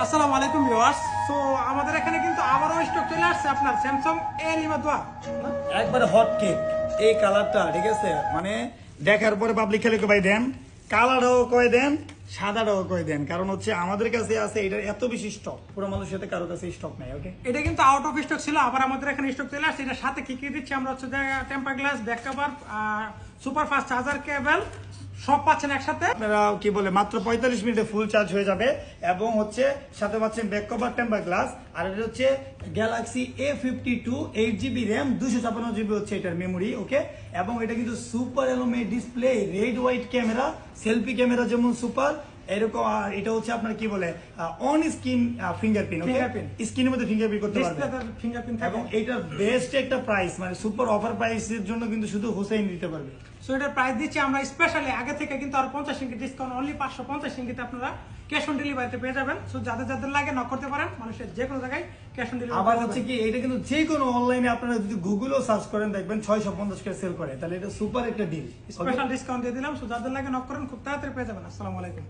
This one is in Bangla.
আসসালামু আলাইকুম ভিউয়ার্স। সো আমাদের এখানে কিন্তু আবারও স্টক চলে আসছে আপনার স্যামসাং এলিমা দোয়া একবারে হট কেক এই কালারটা, ঠিক আছে? মানে দেখার পরে পাবলিক খালি ভাই দেন, কালারও কয়ে দেন, সাদাটাও কয়ে দেন, কারণ হচ্ছে আমাদের কাছে আছে এটার এত বেশি স্টক, পুরো মানুষের সাথে কারো কাছে স্টক নাই। ওকে, এটা কিন্তু আউট অফ স্টক ছিল, আবার আমাদের এখানে স্টক চলে আসছে। এটার সাথে কি কি দিচ্ছি আমরা হচ্ছে temper glass, back cover, super fast charger cable সব পাচ্ছেন একসাথে। আপনারা কি বলে মাত্র 45 মিনিটে ফুল চার্জ হয়ে যাবে, এবং হচ্ছে সাথে পাচ্ছেন ব্যাক কভার, টেম্পার গ্লাস, আর এটা হচ্ছে Galaxy A52 8GB RAM, 256GB হচ্ছে এটার মেমোরি। ওকে, এবং এটা কিন্তু সুপার এলওমে display, red white camera, selfie camera যেমন সুপার, এরকম। আর এটা হচ্ছে আপনার কি বলে অন স্ক্রিন ফিঙ্গারপ্রিন্ট। ওকে, স্ক্রিনের মধ্যে ফিঙ্গারপ্রিন্ট করতে পারবেন, ফিঙ্গারপ্রিন্ট এবং এটার বেস্ট একটা প্রাইস, মানে সুপার অফার প্রাইসের জন্য কিন্তু শুধু হোসেন দিতে পারবে। সো এটার প্রাইস দিচ্ছি আমরা স্পেশালি আগে থেকে কিন্তু আর 50 রিঙ্গিত ডিসকাউন্ট, অনলি 550 রিঙ্গিতে আপনারা ক্যাশ অন ডেলিভারিতে পেয়ে যাবেন। সো যাদের যাদের লাগে নক করতে পারেন, মানুষের যে কোনো জায়গায় ক্যাশ অন ডেলিভারি। আবার হচ্ছে কি, এটা কিন্তু যে কোনো অনলাইনে আপনারা যদি গুগলও সার্চ করেন দেখবেন 650 করে সেল করে, তাহলে এটা সুপার একটা ডিল, স্পেশাল ডিসকাউন্ট দিয়ে দিলাম। সো যাদের লাগে নক করেন, খুব তাড়াতাড়ি পেয়ে যাবেন। আসসালামু আলাইকুম।